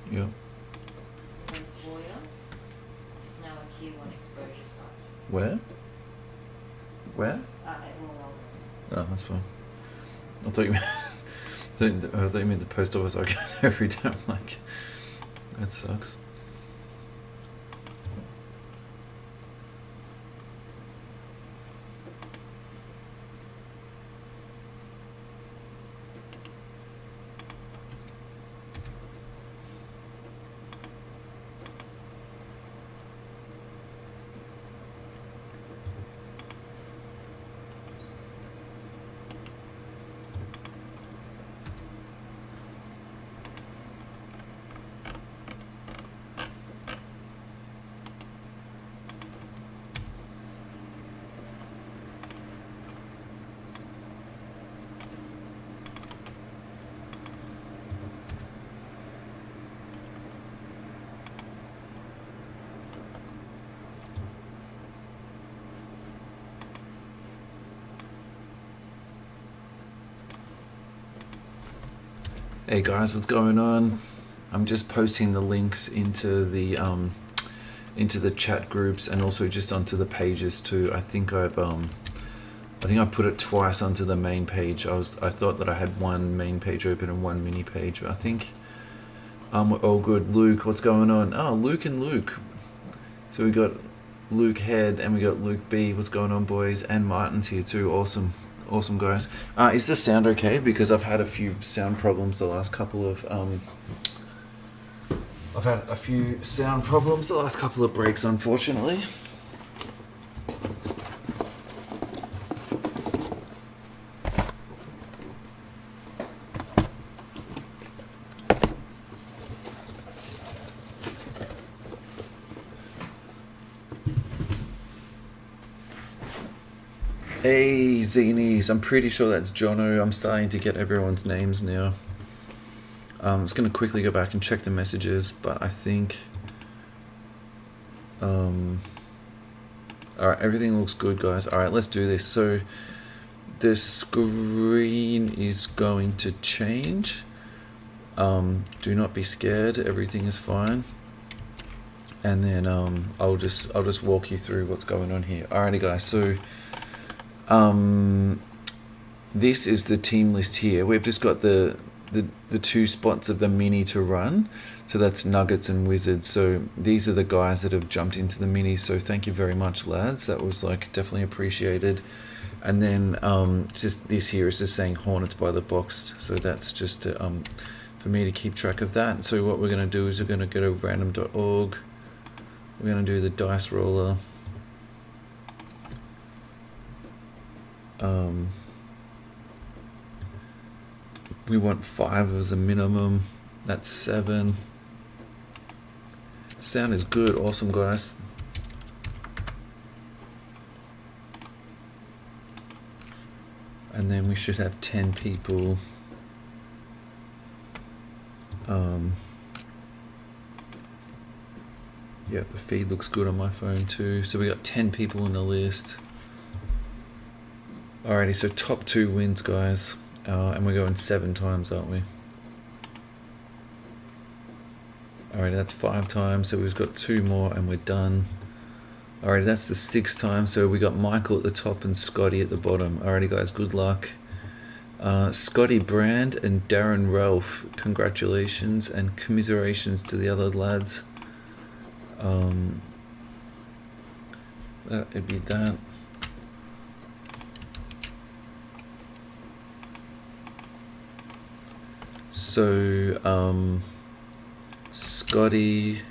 Yeah. And then Voya is now a tier 1 exposure site. Where? Where? At Royal. Oh, that's fine. I thought you meant, I thought you meant the post office I go to every day. I'm like, that sucks. Hey guys, what's going on? I'm just posting the links into the chat groups and also just onto the pages too. I think I put it twice onto the main page. I thought that I had one main page open and one mini page, but I think we're all good. Luke, what's going on? Oh, Luke and Luke. So we got Luke Head and we got Luke B. What's going on, boys? And Martin's here too. Awesome. Awesome, guys. Is the sound okay? Because I've had a few sound problems the last couple of breaks, unfortunately. Hey, Zenies. I'm pretty sure that's Jono. I'm starting to get everyone's names now. I'm just going to quickly go back and check the messages, but I think... Alright, everything looks good, guys. Alright, let's do this. So, the screen is going to change. Do not be scared. Everything is fine. And then I'll just walk you through what's going on here. Alrighty, guys. So... this is the team list here. We've just got the two spots of the mini to run. So that's Nuggets and Wizards. So these are the guys that have jumped into the mini. So thank you very much, lads. That was like definitely appreciated. And then just this here is just saying Hornets by the box. So that's just for me to keep track of that. So what we're going to do is we're going to go to random.org. We're going to do the dice roller. We want 5 as a minimum. That's 7. Sound is good. Awesome, guys. And then we should have 10 people. Yeah, the feed looks good on my phone too. So we got 10 people on the list. Alrighty, so top 2 wins, guys. And we're going 7 times, aren't we? Alrighty, that's 5 times, so we've got 2 more and we're done. Alrighty, that's the 6th time, so we got Michael at the top and Scotty at the bottom. Alrighty, guys, good luck. Scotty Brand and Darren Ralph, congratulations and commiserations to the other lads. That would be that. So, Scotty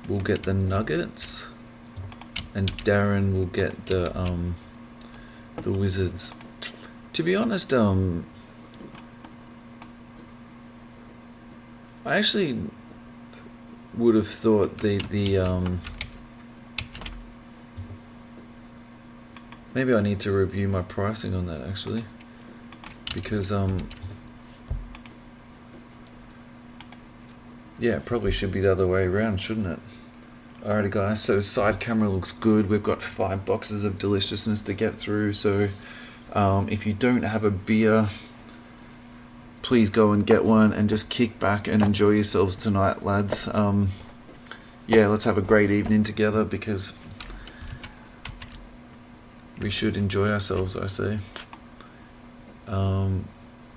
will get the Nuggets, and Darren will get the Wizards. To be honest, I actually would have thought the maybe I need to review my pricing on that actually. Because yeah, it probably should be the other way around, shouldn't it? Alrighty, guys, so side camera looks good. We've got 5 boxes of deliciousness to get through. So if you don't have a beer, please go and get one and just kick back and enjoy yourselves tonight, lads. Yeah, let's have a great evening together because we should enjoy ourselves, I say.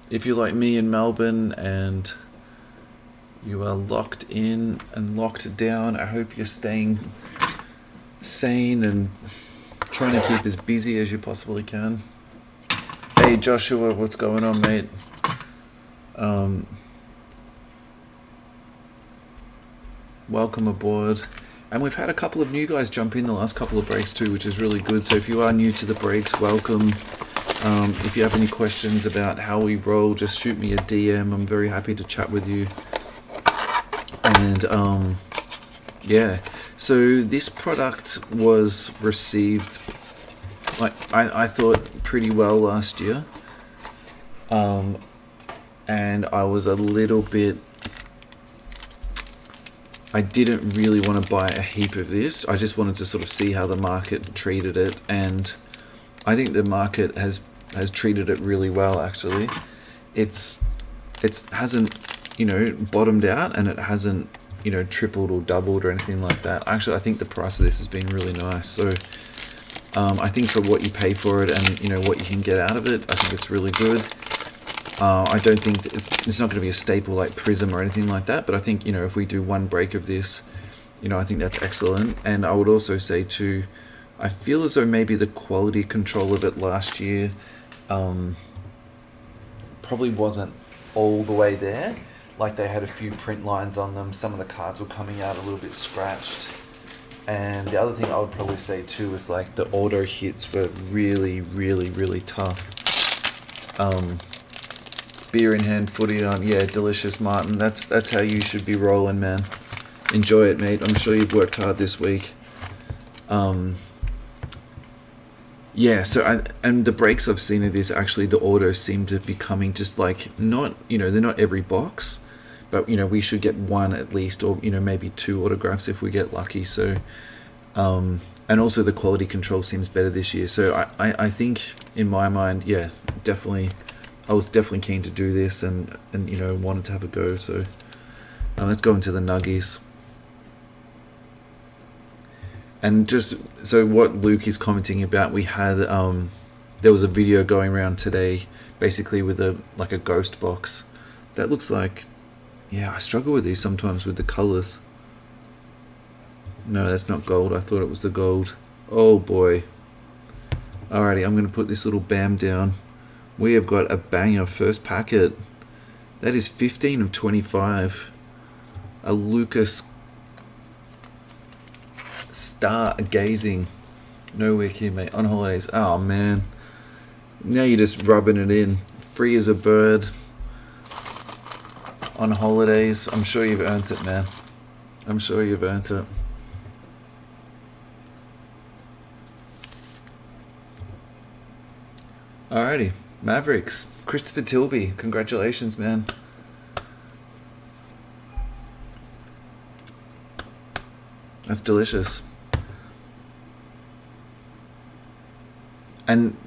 If you're like me in Melbourne and you are locked in and locked down, I hope you're staying sane and trying to keep as busy as you possibly can. Hey Joshua, what's going on, mate? Welcome aboard. And we've had a couple of new guys jump in the last couple of breaks too, which is really good. So if you are new to the breaks, welcome. If you have any questions about how we roll, just shoot me a DM. I'm very happy to chat with you. And yeah, so this product was received, like I thought, pretty well last year. And I was a little bit, I didn't really want to buy a heap of this. I just wanted to sort of see how the market treated it, and I think the market has treated it really well. Actually, it hasn't, you know, bottomed out, and it hasn't, you know, tripled or doubled or anything like that. Actually, I think the price of this has been really nice. So I think for what you pay for it and, you know, what you can get out of it, I think it's really good. I don't think that it's not going to be a staple like Prism or anything like that, but I think, you know, if we do one break of this, you know, I think that's excellent. And I would also say too, I feel as though maybe the quality control of it last year probably wasn't all the way there. Like they had a few print lines on them. Some of the cards were coming out a little bit scratched. And the other thing I would probably say too is like the auto hits were really, really, really tough. Beer in hand, footy on. Yeah, delicious, Martin. That's how you should be rolling, man. Enjoy it, mate. I'm sure you've worked hard this week. Yeah, so and the breaks I've seen of this, actually the autos seem to be coming just like, not, you know, they're not every box, but, you know, we should get one at least, or, you know, maybe two autographs if we get lucky. So and also the quality control seems better this year. So I think in my mind, yeah, definitely, I was definitely keen to do this and you know, wanted to have a go. So let's go into the nuggies. And just so what Luke is commenting about, we had there was a video going around today, basically with a ghost box that looks like, yeah, I struggle with these sometimes with the colors. No, that's not gold. I thought it was the gold. Oh boy. Alrighty, I'm going to put this little BAM down. We have got a banger first packet. That is 15 of 25. A Lucas Stargazing. Nowhere here, mate. On holidays. Oh man. Now you're just rubbing it in. Free as a bird. On holidays. I'm sure you've earned it, man. I'm sure you've earned it. Alrighty. Mavericks. Christopher Tilby. Congratulations, man. That's delicious. And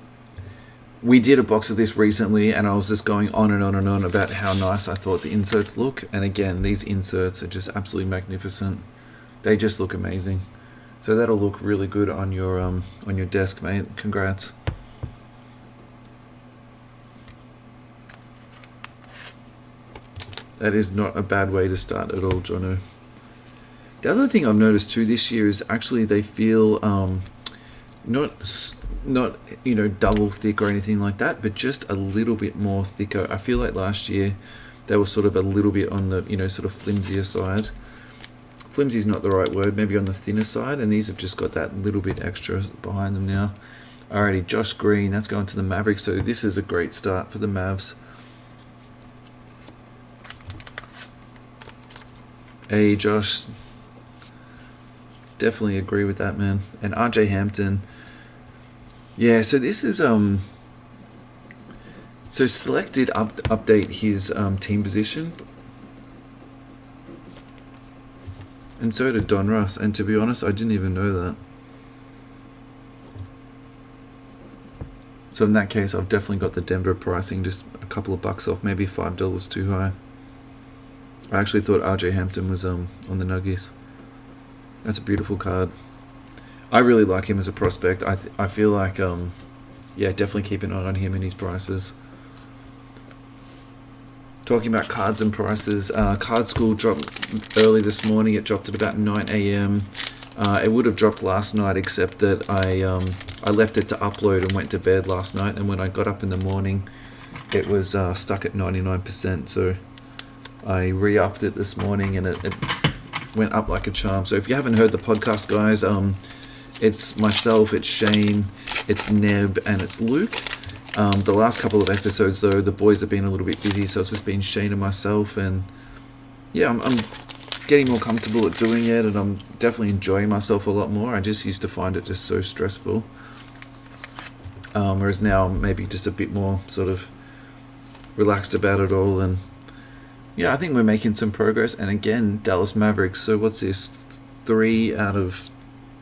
we did a box of this recently, and I was just going on and on and on about how nice I thought the inserts look. And again, these inserts are just absolutely magnificent. They just look amazing. So that'll look really good on your desk, mate. Congrats. That is not a bad way to start at all, Jono. The other thing I've noticed too this year is actually they feel not you know, double thick or anything like that, but just a little bit more thicker. I feel like last year they were sort of a little bit on the, you know, sort of flimsier side. Flimsy is not the right word, maybe on the thinner side, and these have just got that little bit extra behind them now. Alrighty, Josh Green, that's going to the Mavericks, so this is a great start for the Mavs. Hey Josh, definitely agree with that, man. And RJ Hampton, yeah, so this is so Select did update his team position, and so did Donruss, and to be honest, I didn't even know that. So in that case, I've definitely got the Denver pricing just a couple of bucks off, maybe $5 too high. I actually thought RJ Hampton was on the Nuggies. That's a beautiful card. I really like him as a prospect. I feel like yeah, definitely keep an eye on him and his prices. Talking about cards and prices, Card School dropped early this morning. It dropped at about 9 a.m. It would have dropped last night, except that I left it to upload and went to bed last night. And when I got up in the morning, it was stuck at 99%. So I re-upped it this morning, and it went up like a charm. So if you haven't heard the podcast, guys, it's myself, it's Shane, it's Neb, and it's Luke. The last couple of episodes, though, the boys have been a little bit busy, so it's just been Shane and myself. And yeah, I'm getting more comfortable at doing it, and I'm definitely enjoying myself a lot more. I just used to find it just so stressful. Whereas now I'm maybe just a bit more sort of relaxed about it all. And yeah, I think we're making some progress. And again, Dallas Mavericks. So what's this? 3 out of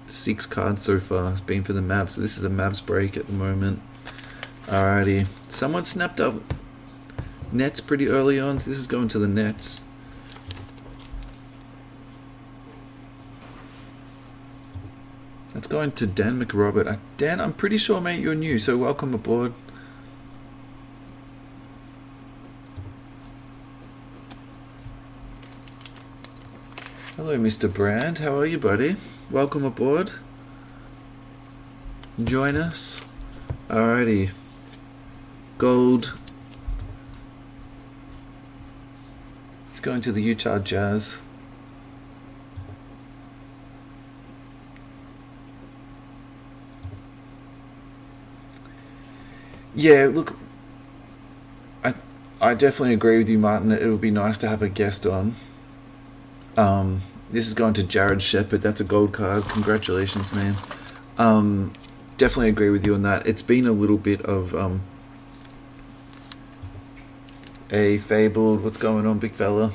6 cards so far has been for the Mavs. So this is a Mavs break at the moment. Alrighty. Someone snapped up Nets pretty early on, so this is going to the Nets. That's going to Dan McRobert. Dan, I'm pretty sure, mate, you're new, so welcome aboard. Hello, Mr. Brand. How are you, buddy? Welcome aboard. Join us. Alrighty. Gold. It's going to the Utah Jazz. Yeah, look, I definitely agree with you, Martin. It would be nice to have a guest on. This is going to Jared Shepard. That's a gold card. Congratulations, man. Definitely agree with you on that. It's been a little bit of a fabled. What's going on, big fella?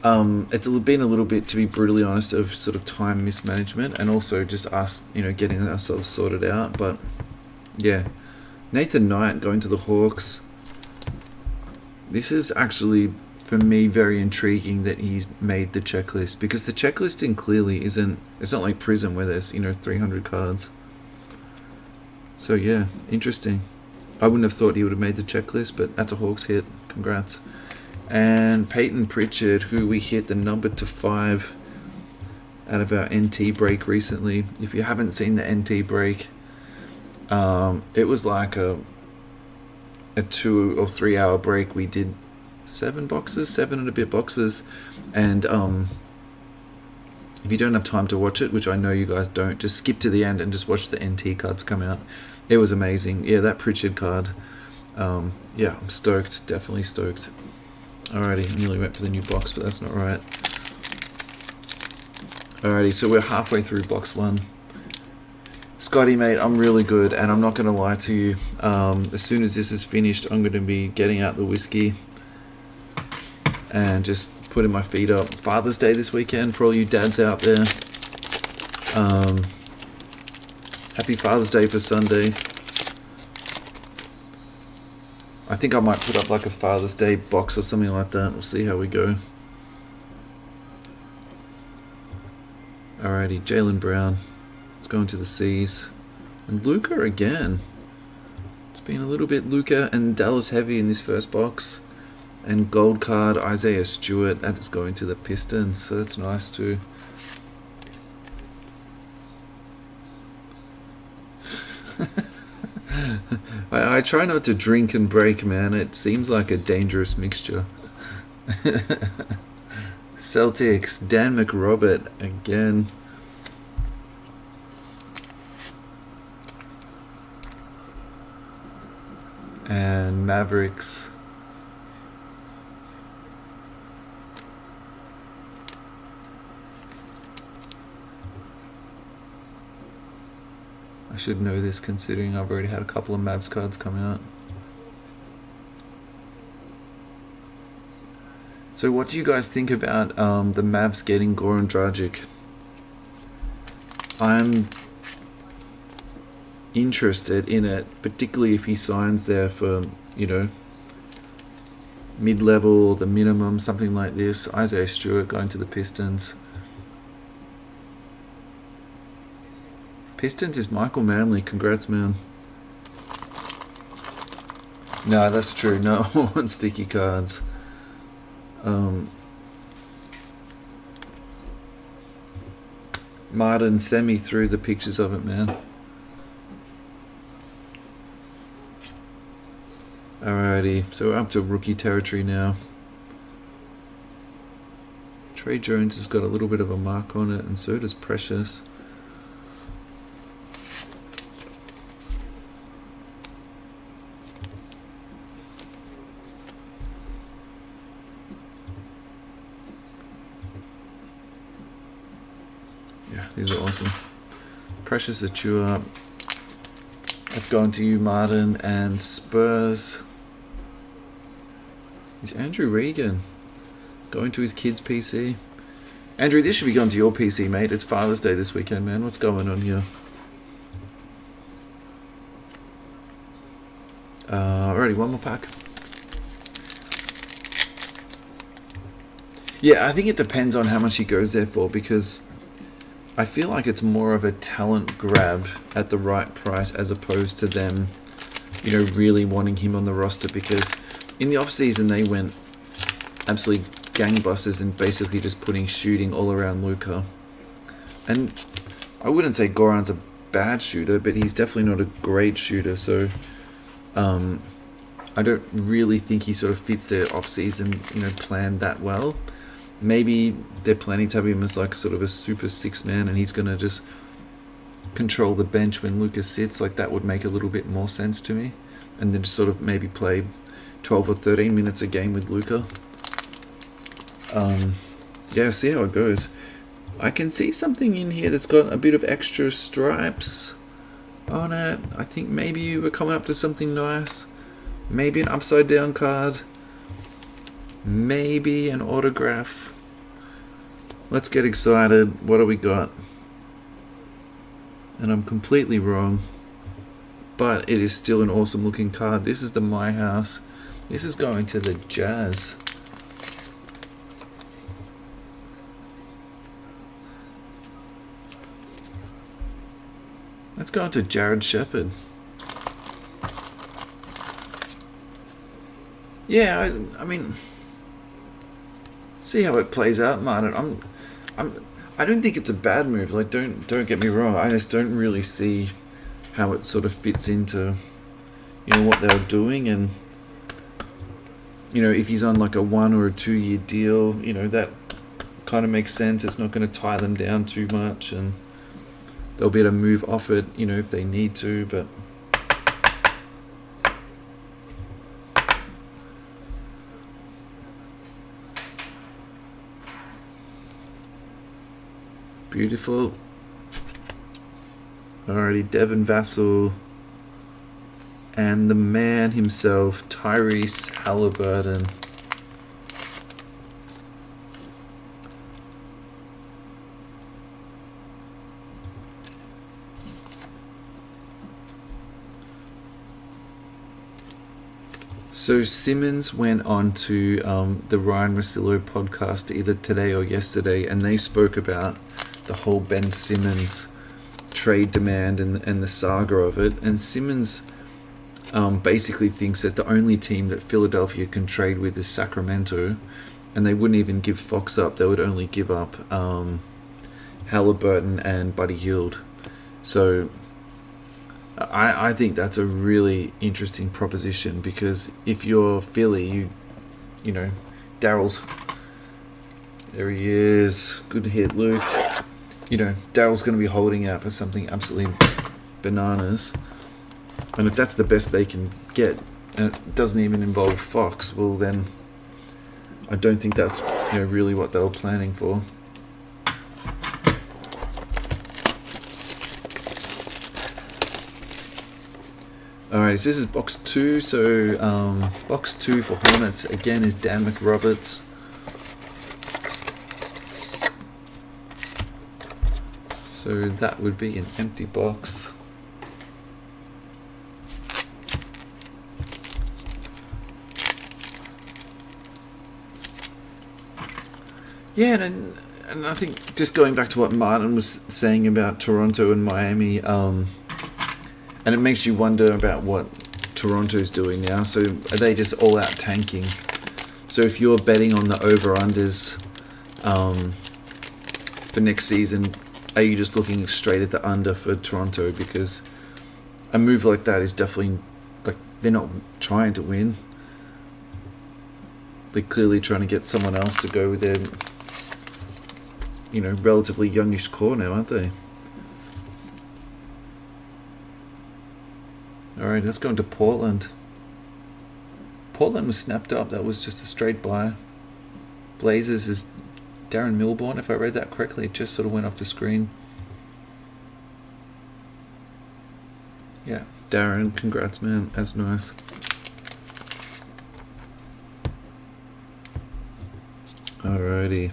It's been a little bit, to be brutally honest, of sort of time mismanagement, and also just us, getting ourselves sorted out. But yeah, Nathan Knight going to the Hawks. This is actually, for me, very intriguing that he's made the checklist, because the checklisting clearly isn't. It's not like Prism where there's 300 cards. So yeah, interesting. I wouldn't have thought he would have made the checklist, but that's a Hawks hit. Congrats. And Peyton Pritchard, who we hit the number to 5 out of our NT break recently. If you haven't seen the NT break, it was like a 2 or 3 hour break. We did 7 and a bit boxes. And if you don't have time to watch it, which I know you guys don't, just skip to the end and just watch the NT cards come out. It was amazing. Yeah, that Pritchard card. Yeah, I'm stoked. Definitely stoked. Alrighty, nearly went for the new box, but that's not right. Alrighty, so we're halfway through box 1. Scotty, mate, I'm really good, and I'm not going to lie to you. As soon as this is finished, I'm going to be getting out the whiskey and just putting my feet up. Father's Day this weekend for all you dads out there. Happy Father's Day for Sunday. I think I might put up like a Father's Day box or something like that. We'll see how we go. Alrighty, Jaylen Brown. Let's go into the C's. And Luka again. It's been a little bit Luka and Dallas heavy in this first box. And gold card, Isaiah Stewart. That is going to the Pistons, so that's nice too. I try not to drink and break, man. It seems like a dangerous mixture. Celtics, Dan McRobert again. And Mavericks. I should know this considering I've already had a couple of Mavs cards come out. So what do you guys think about the Mavs getting Goran Dragic? interested in it, particularly if he signs there for, you know, mid-level or the minimum, something like this. Isaiah Stewart going to the Pistons. Pistons is Michael Manley. Congrats, man. No, that's true. No one wants sticky cards. Martin, send me through the pictures of it, man. Alrighty, so we're up to rookie territory now. Trey Jones has got a little bit of a mark on it, and so does Precious. Yeah, these are awesome. Precious Achua. Let's go on to you, Martin, and Spurs. Is Andrew Regan going to his kid's PC? Andrew, this should be going to your PC, mate. It's Father's Day this weekend, man. What's going on here? Alrighty, one more pack. Yeah, I think it depends on how much he goes there for, because I feel like it's more of a talent grab at the right price as opposed to them, you know, really wanting him on the roster, because in the offseason they went absolutely gangbusters and basically just putting shooting all around Luka. And I wouldn't say Goran's a bad shooter, but he's definitely not a great shooter, so I don't really think he sort of fits their offseason, you know, plan that well. Maybe they're planning to have him as like sort of a super six man and he's going to just control the bench when Luka sits. Like that would make a little bit more sense to me. And then just sort of maybe play 12 or 13 minutes a game with Luka. Yeah, see how it goes. I can see something in here that's got a bit of extra stripes on it. I think maybe we're coming up to something nice. Maybe an upside down card. Maybe an autograph. Let's get excited. What do we got? And I'm completely wrong, but it is still an awesome looking card. This is the My House. This is going to the Jazz. Let's go to Jared Shepard. Yeah, I mean, see how it plays out, Martin. I don't think it's a bad move. Like, don't get me wrong. I just don't really see how it sort of fits into, you know, what they were doing, and you know, if he's on like a 1 or a 2 year deal, you know, that kind of makes sense. It's not going to tie them down too much, and they'll be able to move off it, you know, if they need to. But beautiful. Alrighty, Devin Vassell and the man himself, Tyrese Halliburton. So Simmons went on to the Ryan Russillo podcast either today or yesterday, and they spoke about the whole Ben Simmons trade demand and the saga of it. And Simmons basically thinks that the only team that Philadelphia can trade with is Sacramento, and they wouldn't even give Fox up. They would only give up Halliburton and Buddy Hield. So I think that's a really interesting proposition, because if you're Philly, you know, Daryl's, there he is, good hit, Luke. You know, Daryl's going to be holding out for something absolutely bananas, and if that's the best they can get, and it doesn't even involve Fox, well then, I don't think that's, you know, really what they were planning for. Alright, so this is box 2, so box 2 for Hornets, again, is Dan McRoberts. So that would be an empty box. Yeah, and I think just going back to what Martin was saying about Toronto and Miami, and it makes you wonder about what Toronto's doing now. So are they just all out tanking? So if you're betting on the over-unders for next season, are you just looking straight at the under for Toronto? Because a move like that is definitely, like, they're not trying to win. They're clearly trying to get someone else to go with their, relatively youngish core now, aren't they? Alright, let's go into Portland. Portland was snapped up. That was just a straight buy. Blazers is Darren Milbourne, if I read that correctly. It just sort of went off the screen. Yeah, Darren, congrats, man. That's nice. Alrighty.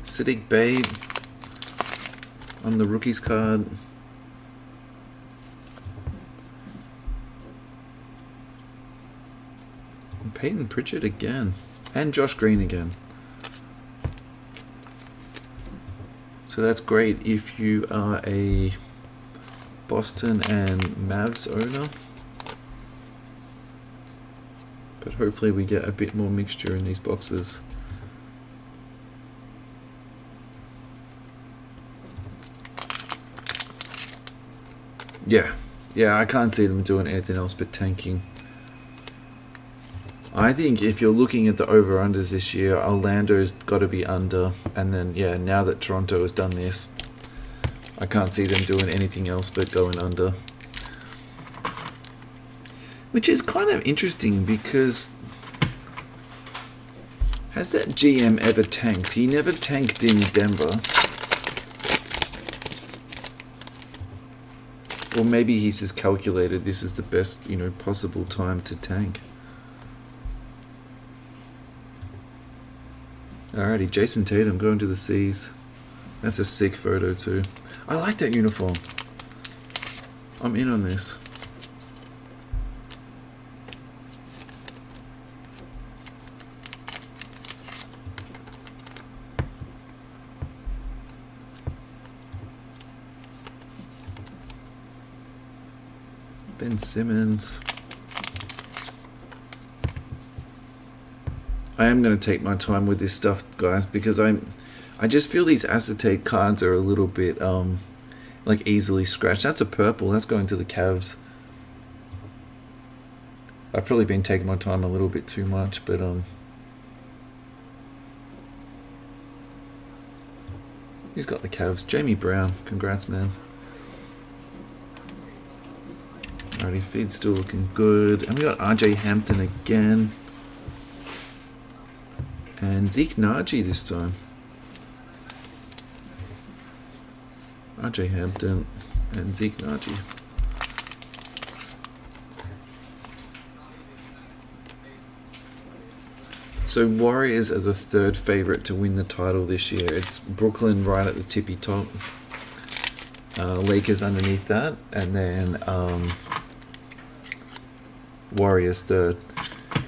Siddiq Bey on the rookies card. And Peyton Pritchard again. And Josh Green again. So that's great if you are a Boston and Mavs owner. But hopefully we get a bit more mixture in these boxes. Yeah, I can't see them doing anything else but tanking. I think if you're looking at the over-unders this year, Orlando's got to be under. And then, yeah, now that Toronto has done this, I can't see them doing anything else but going under. Which is kind of interesting because has that GM ever tanked? He never tanked in Denver. Or maybe he's just calculated this is the best, possible time to tank. Alrighty, Jason Tatum going to the C's. That's a sick photo too. I like that uniform. I'm in on this. Ben Simmons. I am going to take my time with this stuff, guys, because I just feel these acetate cards are a little bit like easily scratched. That's a purple. That's going to the Cavs. I've probably been taking my time a little bit too much, but who's got the Cavs? Jamie Brown. Congrats, man. Alrighty, feed's still looking good. And we got RJ Hampton again. And Zeke Naji this time. RJ Hampton and Zeke Naji. So Warriors are the third favorite to win the title this year. It's Brooklyn right at the tippy top. Lakers underneath that. And then Warriors third.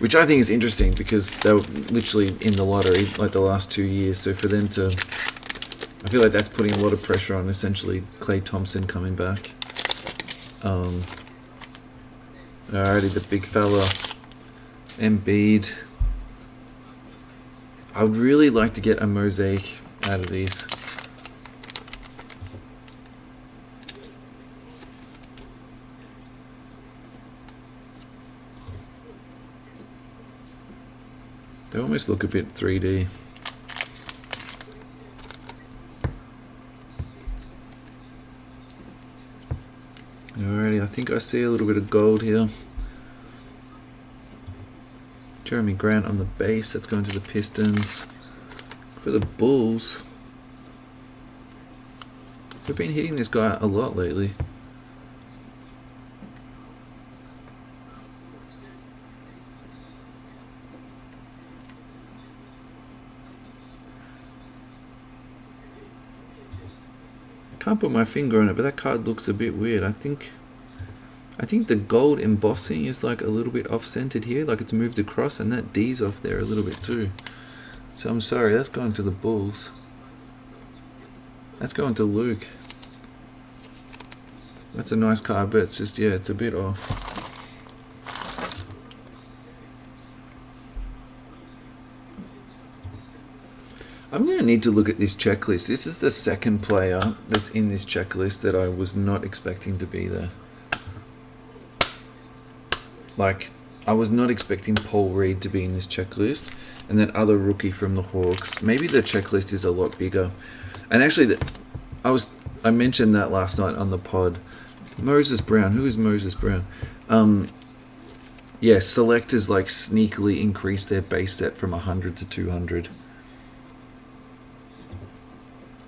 Which I think is interesting because they were literally in the lottery like the last 2 years. So for them to... I feel like that's putting a lot of pressure on essentially Klay Thompson coming back. Alrighty, the big fella. Embiid. I would really like to get a mosaic out of these. They almost look a bit 3D. Alrighty, I think I see a little bit of gold here. Jeremy Grant on the base, that's going to the Pistons. For the Bulls, we've been hitting this guy a lot lately. Can't put my finger on it, but that card looks a bit weird. I think I think the gold embossing is like a little bit off-centered here, like it's moved across, and that D's off there a little bit too. So I'm sorry, that's going to the Bulls. That's going to Luke. That's a nice card, but it's just, yeah, it's a bit off. I'm going to need to look at this checklist. This is the second player that's in this checklist that I was not expecting to be there. Like, I was not expecting Paul Reed to be in this checklist, and that other rookie from the Hawks. Maybe the checklist is a lot bigger. And actually, I mentioned that last night on the pod. Moses Brown. Who is Moses Brown? Yeah, selectors like sneakily increase their base set from 100 to 200.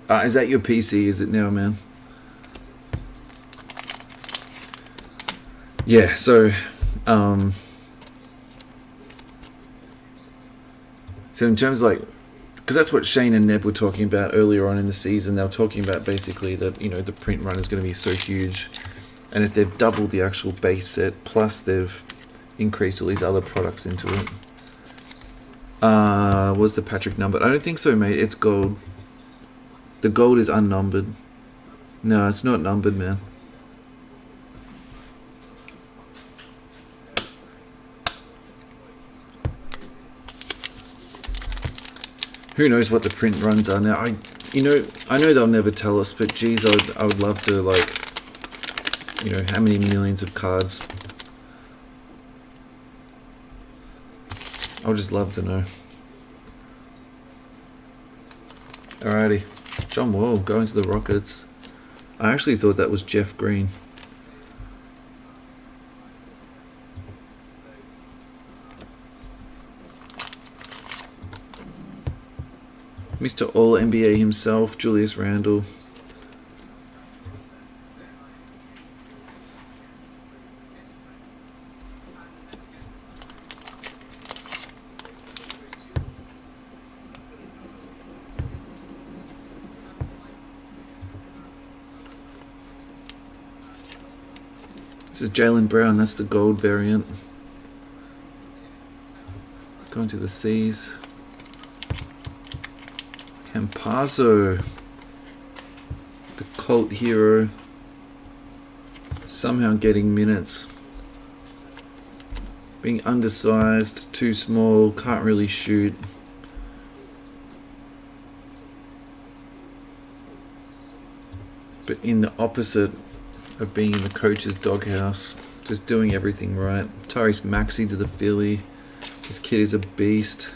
Is that your PC? Is it now, man? Yeah, so in terms of like, because that's what Shane and Neb were talking about earlier on in the season. They were talking about basically that, you know, the print run is going to be so huge, and if they've doubled the actual base set plus they've increased all these other products into it. Was the Patrick numbered? I don't think so, mate. It's gold. The gold is unnumbered. No, it's not numbered, man. Who knows what the print runs are now? I know they'll never tell us, but geez, I would love to, like, you know, how many millions of cards. I would just love to know. Alrighty. John Wall going to the Rockets. I actually thought that was Jeff Green. Mr. All-NBA himself, Julius Randle. This is Jaylen Brown, that's the gold variant. Let's go into the C's. Campazzo, the cult hero, somehow getting minutes. Being undersized, too small, can't really shoot. But in the opposite of being in the coach's doghouse, just doing everything right. Tyrese Maxey to the Philly. This kid is a beast.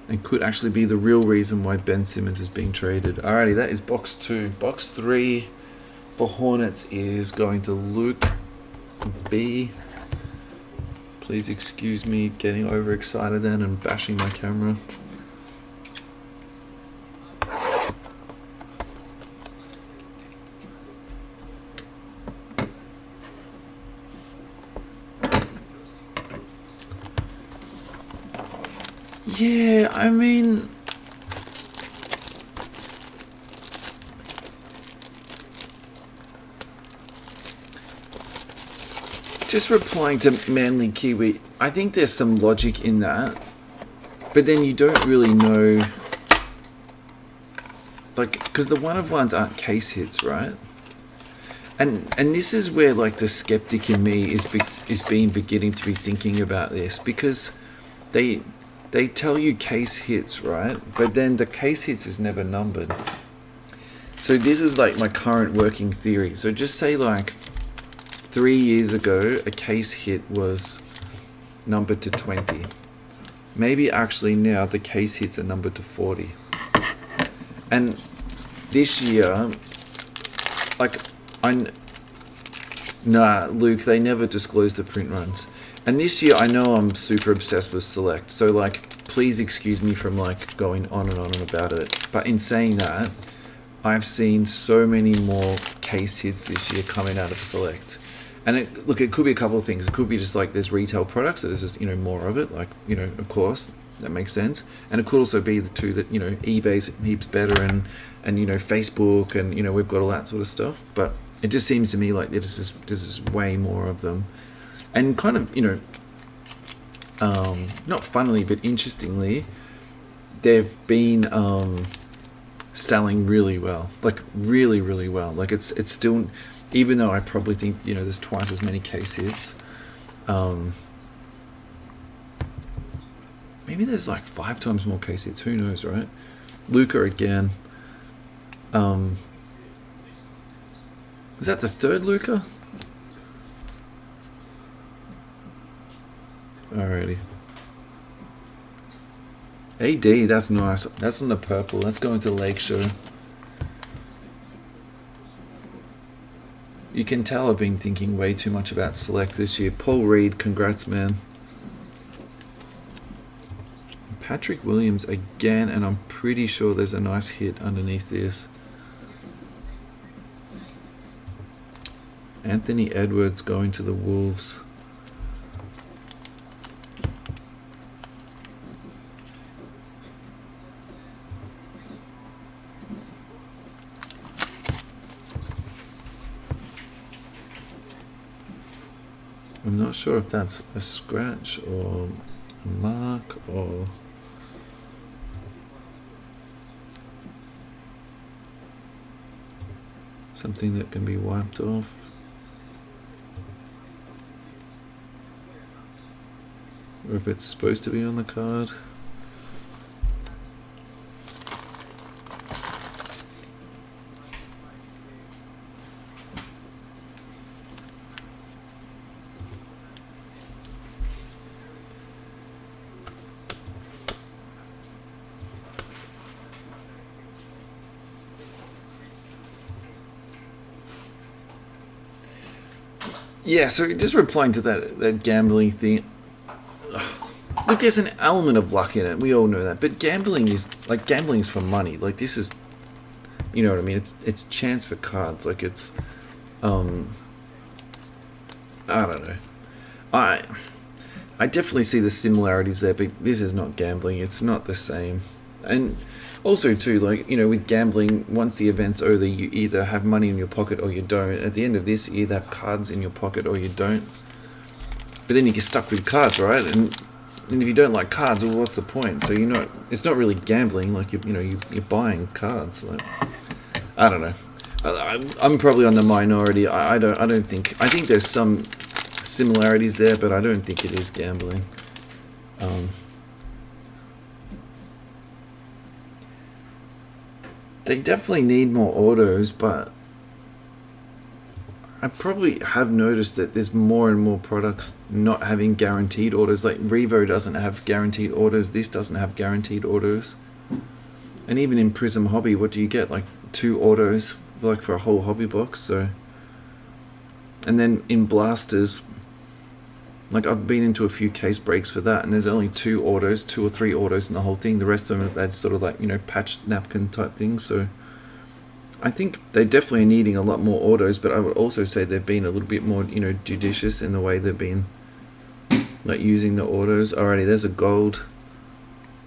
And could actually be the real reason why Ben Simmons is being traded. Alrighty, that is box 2. Box 3 for Hornets is going to Luke B. Please excuse me getting overexcited then and bashing my camera. Yeah, I mean, just replying to Manly Kiwi, I think there's some logic in that, but then you don't really know, like, because the one-of-ones aren't case hits, right? And this is where, like, the skeptic in me is beginning to be thinking about this, because they tell you case hits, right? But then the case hits is never numbered. So this is like my current working theory. So just say like 3 years ago, a case hit was numbered to 20. Maybe actually now the case hits are numbered to 40. And this year, like, Luke, they never disclose the print runs. And this year, I know I'm super obsessed with Select, so, like, please excuse me from, like, going on and on and about it. But in saying that, I've seen so many more case hits this year coming out of Select. And, it could be a couple of things. It could be just, like, there's retail products, so there's just, you know, more of it. Like, you know, of course, That makes sense. And it could also be the two that, you know, eBay's heaps better and you know, Facebook and, you know, we've got all that sort of stuff. But it just seems to me like this is way more of them. And kind of, you know, not funnily but interestingly, they've been selling really well, like really well. Like it's still, even though I probably think, you know, there's twice as many case hits, maybe there's like 5 times more case hits, who knows, right? Luca again. Is that the third Luca? Alrighty. AD, that's nice. That's on the purple. Let's go into Lakeshore. You can tell I've been thinking way too much about Select this year. Paul Reed, congrats, man. Patrick Williams again, and I'm pretty sure there's a nice hit underneath this. Anthony Edwards going to the Wolves. I'm not sure if that's a scratch or a mark or something that can be wiped off. Or if it's supposed to be on the card. Yeah, so just replying to that gambling thing. Look, there's an element of luck in it. We all know that. But gambling's for money. Like, this is, you know what I mean? It's chance for cards. Like, it's, I don't know. I definitely see the similarities there, but this is not gambling. It's not the same. And also, too, like, you know, with gambling, once the event's over, you either have money in your pocket or you don't. At the end of this, you either have cards in your pocket or you don't. But then you get stuck with cards, right? And if you don't like cards, well, what's the point? So it's not really gambling. Like, you're buying cards. Like, I don't know. I'm probably on the minority. I think there's some similarities there, but I don't think it is gambling. They definitely need more autos, but I probably have noticed that there's more and more products not having guaranteed autos. Like Revo doesn't have guaranteed autos. This doesn't have guaranteed autos. And even in Prism Hobby, what do you get? Like 2 autos, like for a whole hobby box. So, and then in Blasters, like I've been into a few case breaks for that, and there's only 2 or 3 autos in the whole thing. The rest of them, they're sort of like, you know, patched napkin type things. So I think they definitely are needing a lot more autos, but I would also say they've been a little bit more, you know, judicious in the way they've been like using the autos. Alrighty, there's a gold.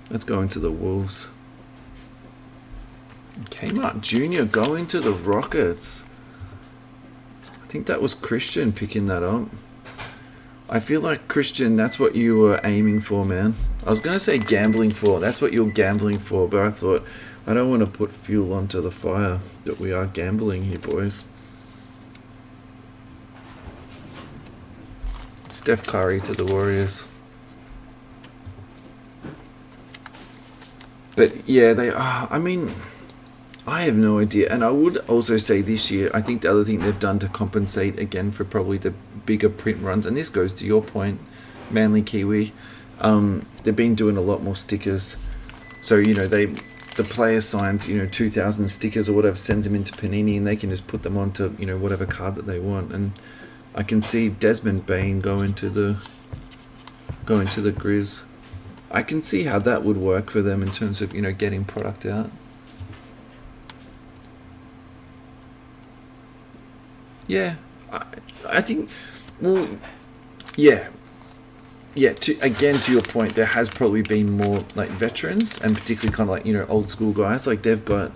Let's go into the Wolves. Kmart Jr. going to the Rockets. I think that was Christian picking that up. I feel like, Christian, that's what you were aiming for, man. I was going to say gambling for. That's what you're gambling for, but I thought, I don't want to put fuel onto the fire that we are gambling here, boys. Steph Curry to the Warriors. But yeah, they are. I mean, I have no idea. And I would also say this year, I think the other thing they've done to compensate again for probably the bigger print runs, and this goes to your point, Manly Kiwi, they've been doing a lot more stickers. So, you know, the player signs, you know, 2,000 stickers or whatever, sends them into Panini, and they can just put them onto, you know, whatever card that they want. And I can see Desmond Bain going to the Grizz. I can see how that would work for them in terms of, you know, getting product out. Yeah, I think, well, yeah. yeah, to your point, there has probably been more like veterans and particularly kind of like, you know, old school guys. Like they've got,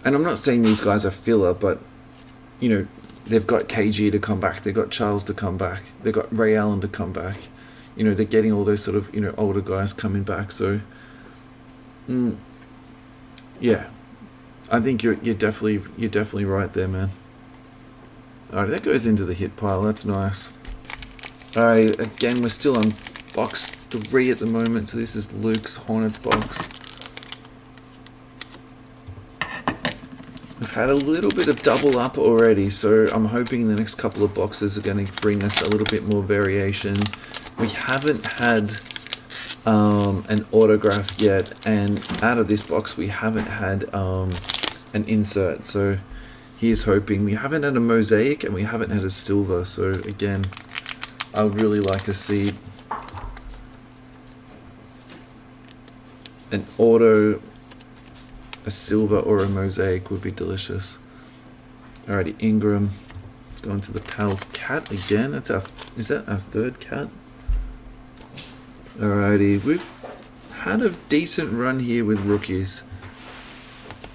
and I'm not saying these guys are filler, but you know, they've got KG to come back, they've got Charles to come back, they've got Ray Allen to come back. You know, they're getting all those sort of, you know, older guys coming back. So, yeah, I think you're definitely right there, man. All right, that goes into the hit pile. That's nice. All right, again, we're still on box 3 at the moment. So this is Luke's Hornets box. We've had a little bit of double up already, so I'm hoping the next couple of boxes are going to bring us a little bit more variation. We haven't had an autograph yet, and out of this box we haven't had an insert, so here's hoping. We haven't had a mosaic and we haven't had a silver, so again, I would really like to see an auto, a silver or a mosaic would be delicious. Alrighty, Ingram. Let's go into the Pals cat again. Is that our third cat? Alrighty, we've had a decent run here with rookies.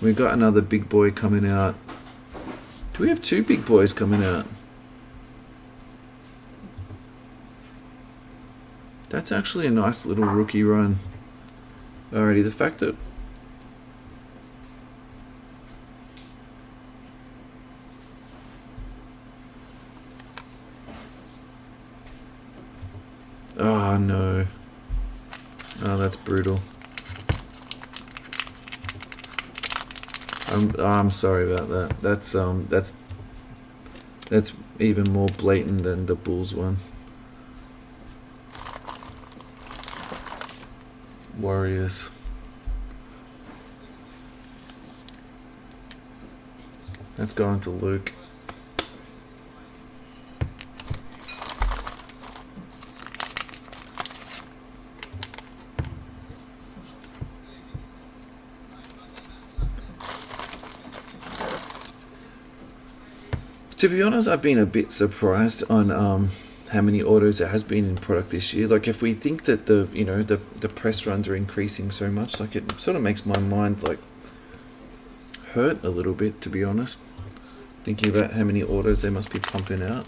We've got another big boy coming out. Do we have 2 big boys coming out? That's actually a nice little rookie run. Alrighty, the fact that oh no. Oh, that's brutal. I'm sorry about that. That's even more blatant than the Bulls one. Warriors. Let's go on to Luke. To be honest, I've been a bit surprised on how many autos there has been in product this year. Like if we think that the press runs are increasing so much, like it sort of makes my mind like hurt a little bit, to be honest. Thinking about how many autos they must be pumping out.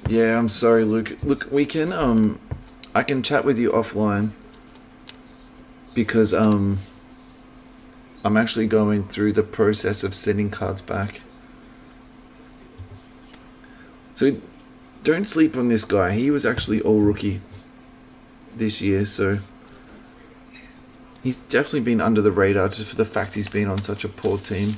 Yeah, I'm sorry, Luke. Look, we can I can chat with you offline because I'm actually going through the process of sending cards back. So don't sleep on this guy. He was actually all rookie this year, so he's definitely been under the radar just for the fact he's been on such a poor team.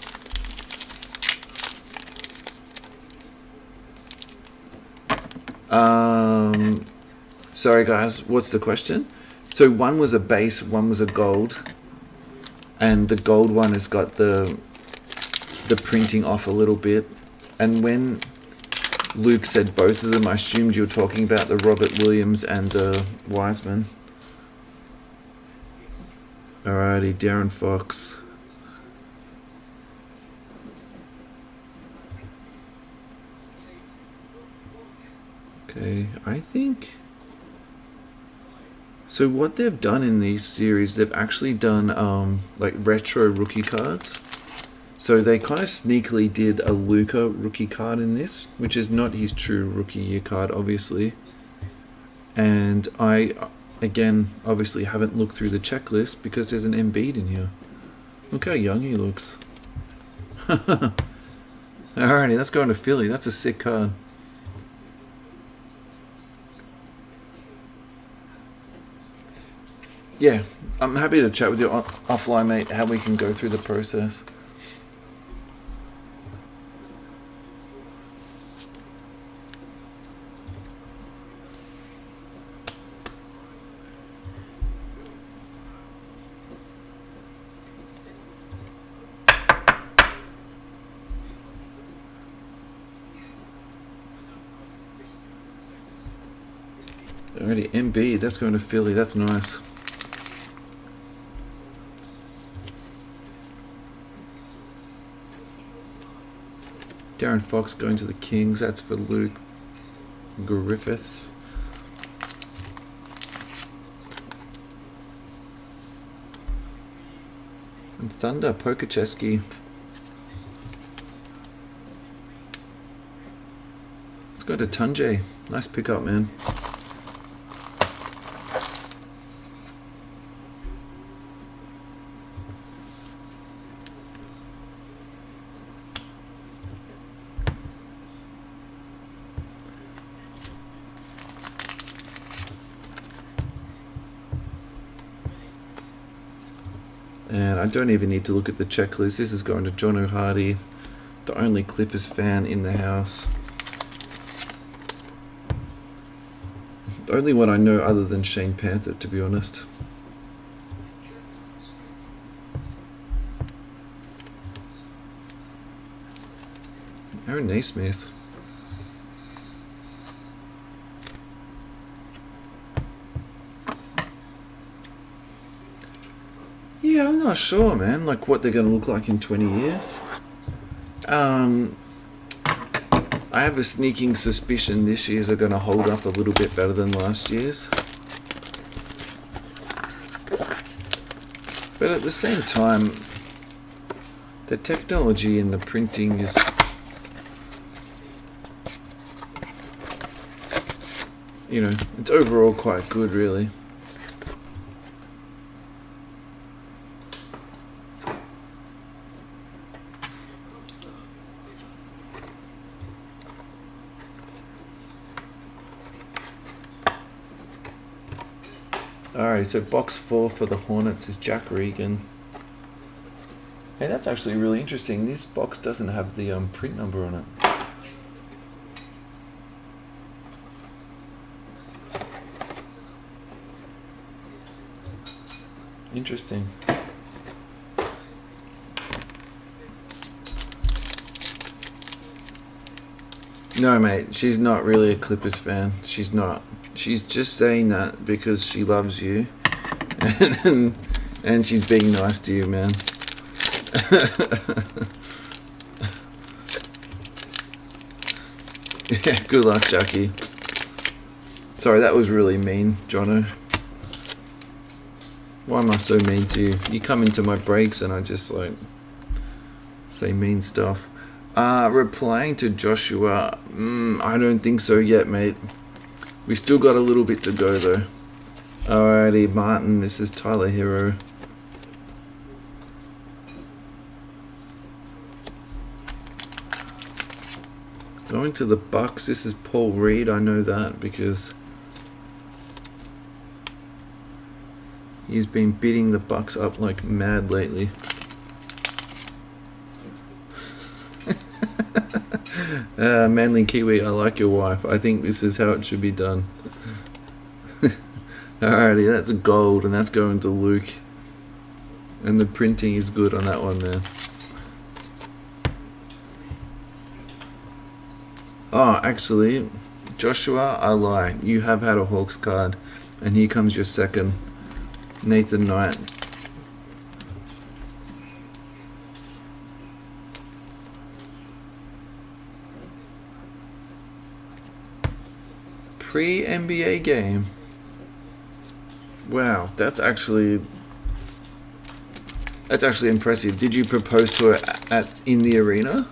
Sorry guys, what's the question? So one was a base, one was a gold, and the gold one has got the printing off a little bit. And when Luke said both of them, I assumed you were talking about the Robert Williams and the Wiseman. Alrighty, Darren Fox. Okay, I think... So what they've done in these series, they've actually done like retro rookie cards. So they kind of sneakily did a Luka rookie card in this, which is not his true rookie year card, obviously. And I, again, obviously haven't looked through the checklist because there's an Embiid in here. Look how young he looks. Alrighty, let's go into Philly. That's a sick card. Yeah, I'm happy to chat with you offline, mate, how we can go through the process. Alrighty, MB, that's going to Philly, that's nice. Darren Fox going to the Kings, that's for Luke. Griffiths. And Thunder, Pokacheski. Let's go to Tunjay. Nice pickup, man. And I don't even need to look at the checklist. This is going to John O'Hardy, the only Clippers fan in the house. The only one I know other than Shane Panther, to be honest. Aaron Naismith. Yeah, I'm not sure, man. Like what they're going to look like in 20 years. I have a sneaking suspicion this year's are going to hold up a little bit better than last year's. But at the same time, the technology and the printing is... You know, it's overall quite good, really. Alright, so box 4 for the Hornets is Jack Regan. Hey, that's actually really interesting. This box doesn't have the print number on it. Interesting. No, mate, she's not really a Clippers fan. She's not. She's just saying that because she loves you. And she's being nice to you, man. Yeah, good luck, Jackie. Sorry, that was really mean, Jono. Why am I so mean to you? You come into my breaks and I just like say mean stuff. Replying to Joshua, I don't think so yet, mate. We still got a little bit to go though. Alrighty, Martin, this is Tyler Hero. Going to the Bucks, this is Paul Reed, I know that because he's been beating the Bucks up like mad lately. Manly Kiwi, I like your wife. I think this is how it should be done. Alrighty, that's a gold, and that's going to Luke. And the printing is good on that one there. Oh, actually, Joshua, I lie. You have had a Hawks card, and here comes your second. Nathan Knight. Pre-NBA game. Wow, that's actually impressive. Did you propose to her in the arena?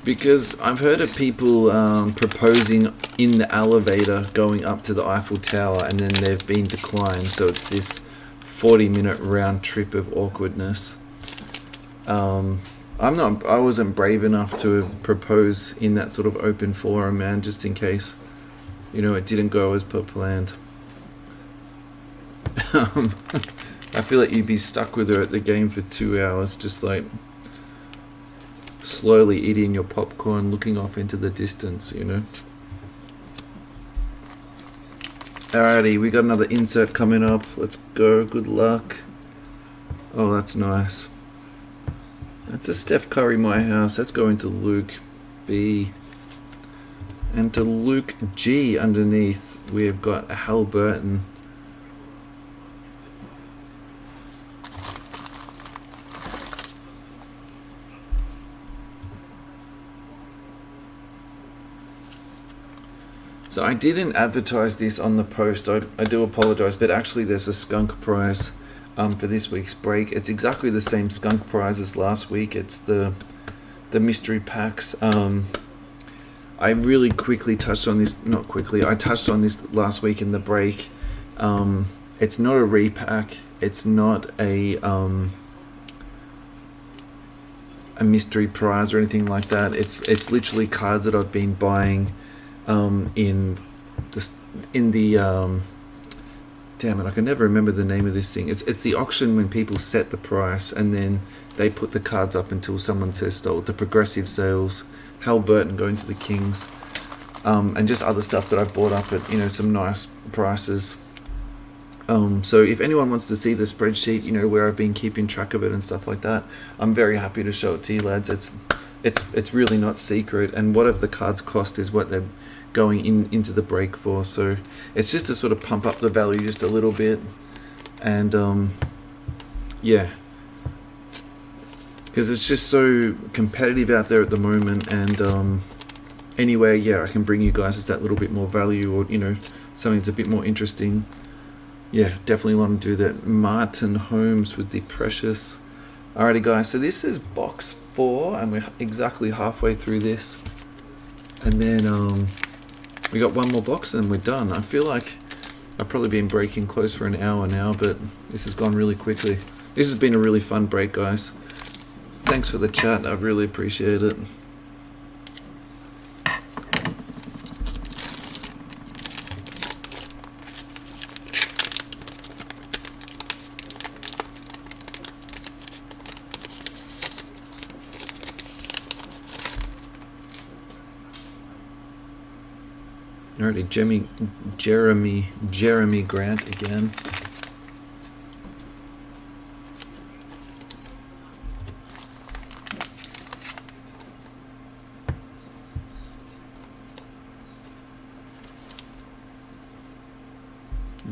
Because I've heard of people proposing in the elevator going up to the Eiffel Tower and then they've been declined, so it's this 40-minute round trip of awkwardness. I wasn't brave enough to propose in that sort of open forum, man, just in case, you know, it didn't go as per planned. I feel like you'd be stuck with her at the game for 2 hours, just like slowly eating your popcorn, looking off into the distance, you know. Alrighty, we got another insert coming up. Let's go. Good luck. Oh, that's nice. That's a Steph Curry My House. That's going to Luke B. And to Luke G underneath, we've got Halliburton. So I didn't advertise this on the post. I do apologize, but actually there's a skunk prize for this week's break. It's exactly the same skunk prize as last week. It's the mystery packs. I really quickly touched on this. Not quickly. I touched on this last week in the break. It's not a repack. It's not a mystery prize or anything like that. It's literally cards that I've been buying in the damn it, I can never remember the name of this thing. It's the auction when people set the price and then they put the cards up until someone says stole. The progressive sales, Halliburton going to the Kings, and just other stuff that I bought up at some nice prices. So if anyone wants to see the spreadsheet, where I've been keeping track of it and stuff like that, I'm very happy to show it to you, lads. It's really not secret, and whatever the cards cost is what they're going into the break for. So it's just to sort of pump up the value just a little bit, and yeah, because it's just so competitive out there at the moment. And anyway, yeah, I can bring you guys just that little bit more value, or something that's a bit more interesting. Yeah, definitely want to do that. Martin Holmes with the Precious. Alrighty guys, so this is box 4 and we're exactly halfway through this, and then we got one more box and we're done. I feel like I've probably been breaking close for an hour now, but this has gone really quickly. This has been a really fun break, guys. Thanks for the chat, I really appreciate it. Alrighty, Jeremy Grant again.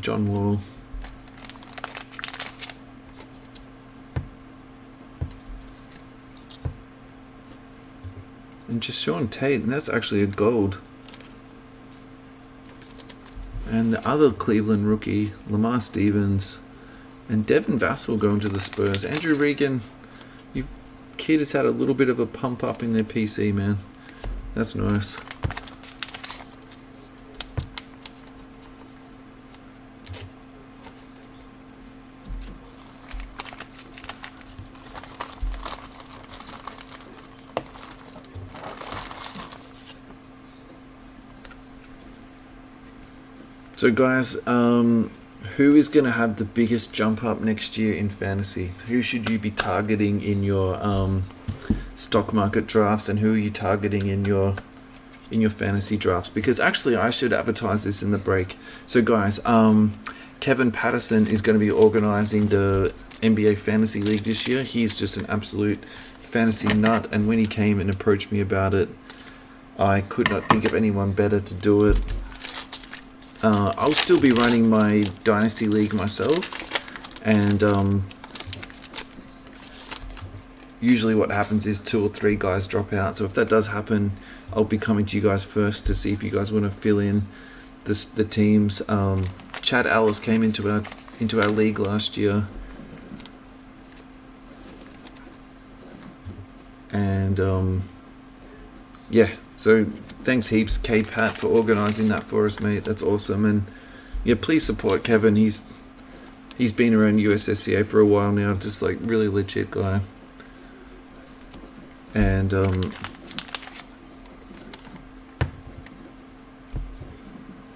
John Wall. And just Sean Tate, and that's actually a gold. And the other Cleveland rookie, Lamar Stevens, and Devin Vassell going to the Spurs. Andrew Regan, you kid has had a little bit of a pump up in their PC, man. That's nice. So guys, who is going to have the biggest jump up next year in fantasy? Who should you be targeting in your stock market drafts, and who are you targeting in your fantasy drafts? Because actually I should advertise this in the break. So guys, Kevin Patterson is going to be organizing the NBA Fantasy League this year. He's just an absolute fantasy nut, and when he came and approached me about it, I could not think of anyone better to do it. I'll still be running my Dynasty League myself, and usually what happens is 2 or 3 guys drop out. So if that does happen, I'll be coming to you guys first to see if you guys want to fill in the teams. Chad Ellis came into our league last year, and yeah. So thanks heaps, K-Pat, for organising that for us, mate. That's awesome. And yeah, please support Kevin. He's been around USSCA for a while now. Just like really legit guy. And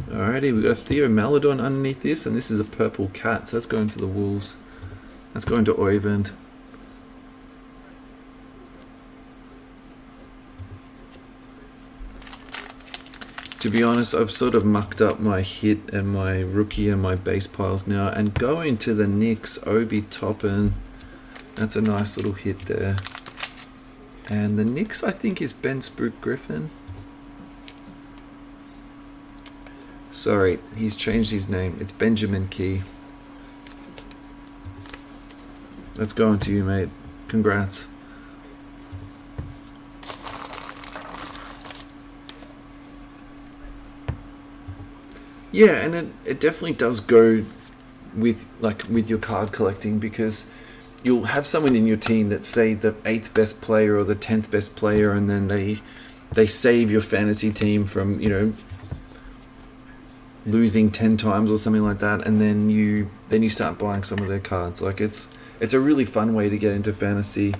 alrighty, we got a Theo Maladon underneath this, and this is a purple cat. So that's going to the Wolves. That's going to Oyvind. To be honest, I've sort of mucked up my hit and my rookie and my base piles now. And going to the Knicks, Obi Toppin. That's a nice little hit there. And the Knicks, I think, is Ben Spook Griffin. Sorry, he's changed his name. It's Benjamin Key. That's going to you, mate. Congrats. Yeah, and it definitely does go with your card collecting, because you'll have someone in your team that's, say, the 8th best player or the 10th best player, and then they save your fantasy team from, losing 10 times or something like that, and then you start buying some of their cards. Like, it's a really fun way to get into fantasy.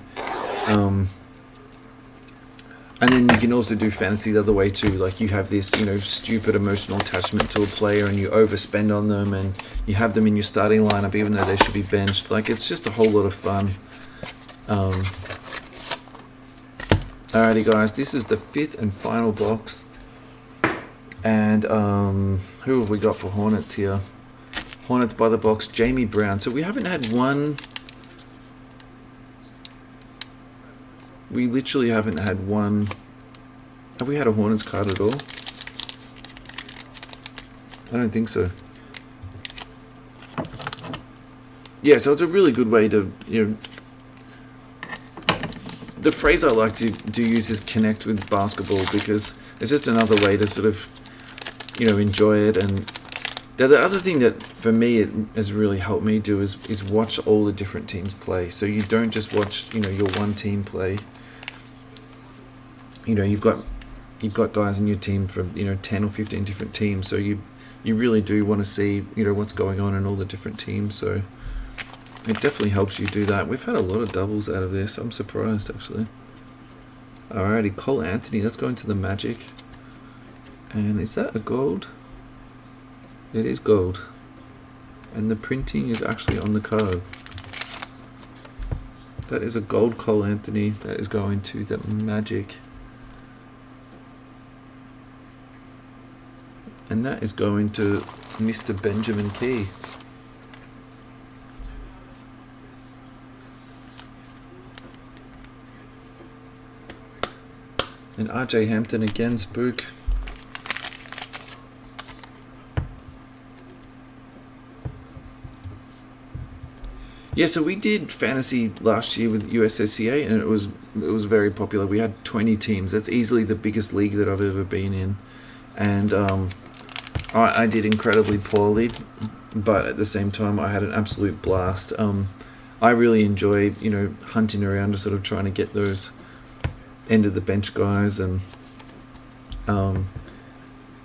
And then you can also do fantasy the other way too. Like, you have this, stupid emotional attachment to a player, and you overspend on them, and you have them in your starting lineup even though they should be benched. Like, it's just a whole lot of fun. Alrighty, guys, this is the 5th and final box. And who have we got for Hornets here? Hornets by the box, Jamie Brown. So we haven't had one. We literally haven't had one. Have we had a Hornets card at all? I don't think so. Yeah, so it's a really good way to, the phrase I like to use is connect with basketball, because it's just another way to sort of, enjoy it. And the other thing that for me it has really helped me do is watch all the different teams play. So you don't just watch, your one team play. You've got guys in your team from 10 or 15 different teams, so you really do want to see what's going on in all the different teams. So it definitely helps you do that. We've had a lot of doubles out of this. I'm surprised, actually. Alrighty, Cole Anthony. Let's go into the Magic. And is that a gold? It is gold, and the printing is actually on the card. That is a gold Cole Anthony. That is going to the Magic. And that is going to Mr. Benjamin Key. And RJ Hampton again, Spook. Yeah, so we did fantasy last year with USSCA, and it was very popular. We had 20 teams. That's easily the biggest league that I've ever been in. And I did incredibly poorly, but at the same time, I had an absolute blast. I really enjoy, hunting around to sort of trying to get those end of the bench guys. And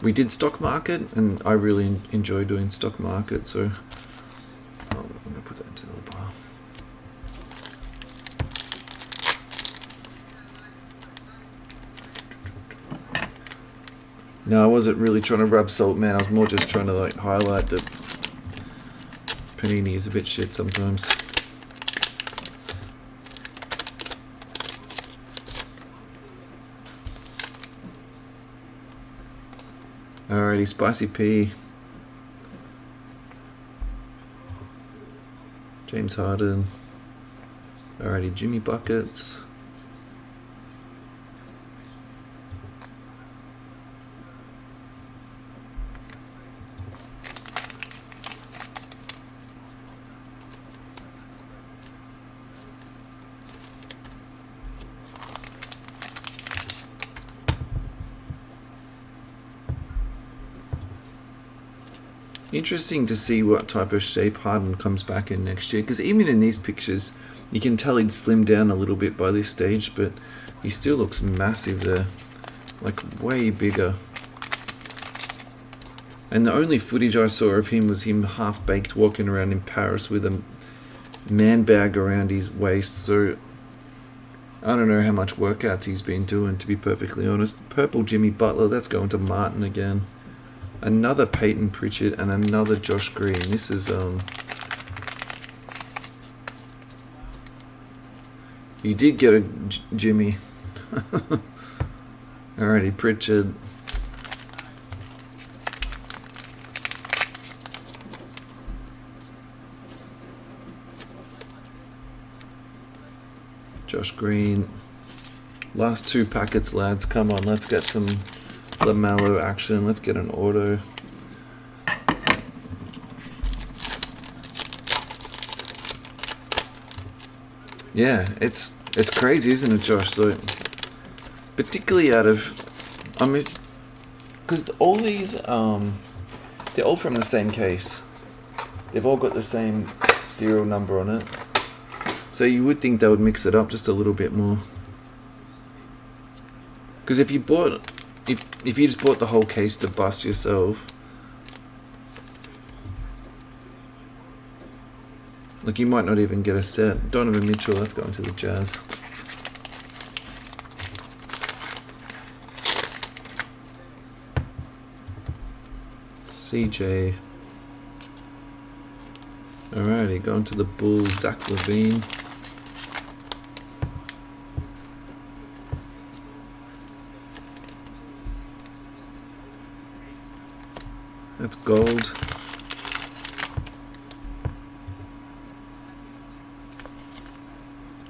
we did stock market, and I really enjoy doing stock market. So I'm going to put that into the little pile. No, I wasn't really trying to rub salt, man. I was more just trying to highlight that Panini is a bit shit sometimes. Alrighty, Spicy P. James Harden. Alrighty, Jimmy Buckets. Interesting to see what type of shape Harden comes back in next year, because even in these pictures you can tell he'd slimmed down a little bit by this stage, but he still looks massive there, like way bigger. And the only footage I saw of him was him half-baked walking around in Paris with a man bag around his waist, so I don't know how much workouts he's been doing, to be perfectly honest. Purple Jimmy Butler, that's going to Martin again. Another Peyton Pritchard and another Josh Green. This is you did get a Jimmy. Alrighty, Pritchard. Josh Green. Last 2 packets, lads. Come on, let's get some LaMelo action. Let's get an auto. Yeah, it's crazy, isn't it, Josh? So, particularly out of, I mean, because all these They're all from the same case. They've all got the same serial number on it. So you would think they would mix it up just a little bit more. Because if you just bought the whole case to bust yourself, like you might not even get a set. Donovan Mitchell, let's go into the Jazz. CJ. Alrighty, going to the Bulls, Zach LaVine. That's gold.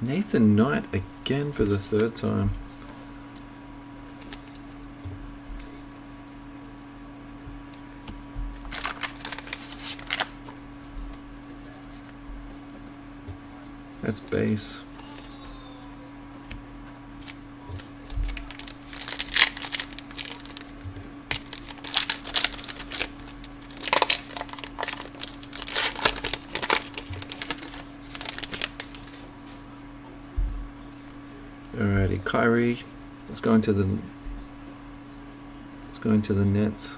Nathan Knight again for the third time. That's base. Alrighty, Kyrie. Let's go into the Nets.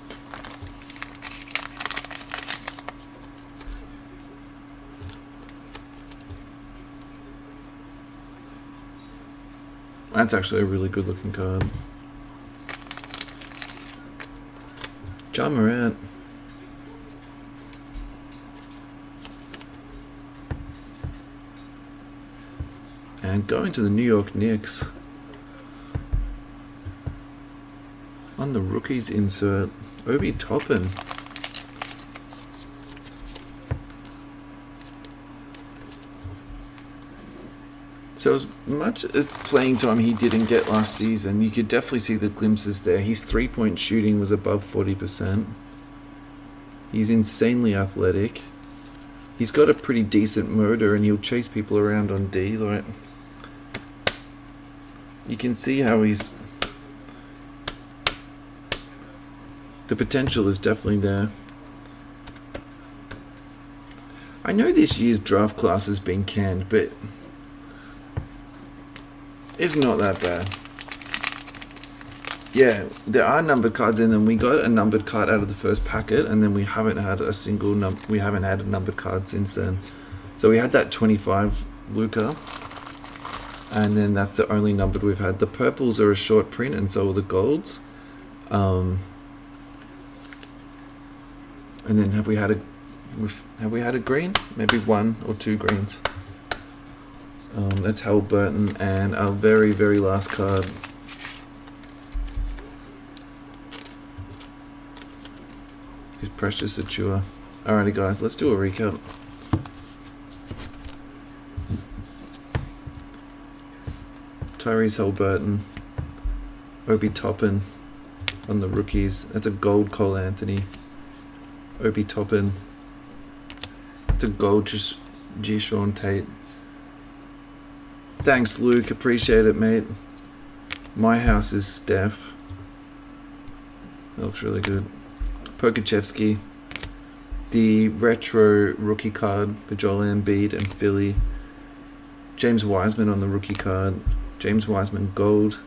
That's actually a really good looking card. Ja Morant. And going to the New York Knicks. On the rookies insert, Obi Toppin. So as much as playing time he didn't get last season, you could definitely see the glimpses there. His three-point shooting was above 40%. He's insanely athletic. He's got a pretty decent motor and he'll chase people around on D. Like, you can see how he's... The potential is definitely there. I know this year's draft class has been canned, but it's not that bad. Yeah, there are numbered cards in them. We got a numbered card out of the first packet, and then we haven't had a single we haven't had a numbered card since then. So we had that 25 Luka, and then that's the only numbered we've had. The purples are a short print, and so are the golds. And then have we had a green? Maybe one or two greens. That's Halliburton, and our very, very last card. Is Precious Achua. Alrighty guys, let's do a recap. Tyrese Halliburton, Obi Toppin on the rookies. That's a gold Cole Anthony. Obi Toppin. It's a gold G. Sean Tate. Thanks, Luke. Appreciate it, mate. My house is Steph. That looks really good. Pokachevsky. The retro rookie card for Joel Embiid and Philly. James Wiseman on the rookie card. James Wiseman gold.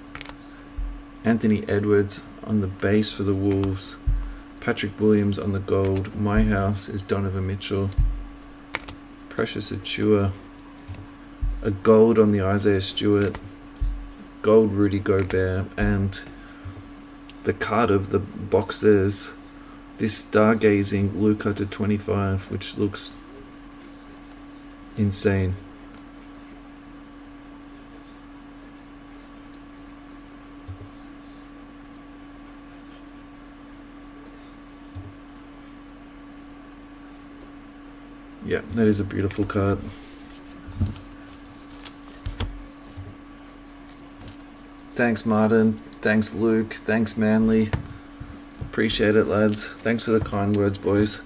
Anthony Edwards on the base for the Wolves. Patrick Williams on the gold. My house is Donovan Mitchell. Precious Achua. A gold on the Isaiah Stewart. Gold Rudy Gobert. And the card of the box says this stargazing Luka to 25, which looks insane. Yeah, that is a beautiful card. Thanks, Martin. Thanks, Luke. Thanks, Manly. Appreciate it, lads. Thanks for the kind words, boys.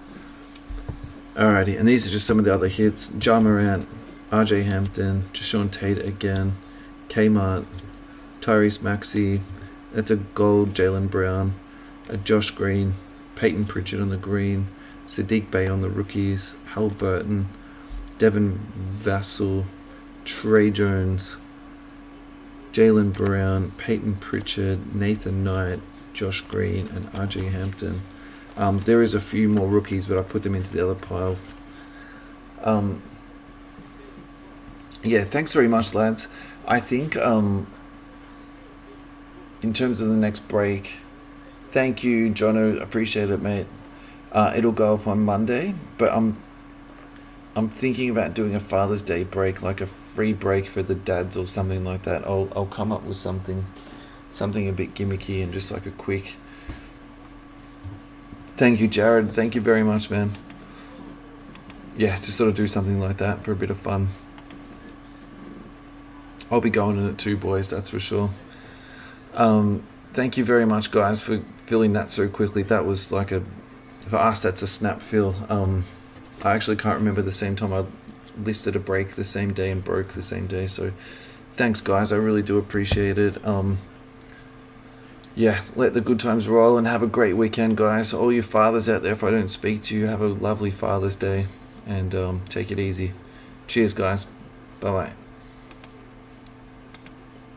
Alrighty, and these are just some of the other hits. Ja Morant, RJ Hampton, Jashawn Tate again, Kmart, Tyrese Maxey. That's a gold Jaylen Brown, a Josh Green, Peyton Pritchard on the green, Sadiq Bey on the rookies, Hal Burton, Devin Vassell, Trey Jones, Jaylen Brown, Peyton Pritchard, Nathan Knight, Josh Green, and RJ Hampton. There is a few more rookies, but I put them into the other pile. Yeah, thanks very much, lads. I think in terms of the next break, thank you, Jono. Appreciate it, mate. It'll go up on Monday, but I'm thinking about doing a Father's Day break, like a free break for the dads or something like that. I'll come up with something a bit gimmicky and just like a quick. Thank you, Jared. Thank you very much, man. Yeah, just sort of do something like that for a bit of fun. I'll be going in it too, boys, that's for sure. Thank you very much, guys, for filling that so quickly. That was like for us, that's a snap fill. I actually can't remember the same time I listed a break the same day and broke the same day. So thanks, guys. I really do appreciate it. Yeah, let the good times roll and have a great weekend, guys. All you fathers out there, if I don't speak to you, have a lovely Father's Day and take it easy. Cheers, guys. Bye-bye.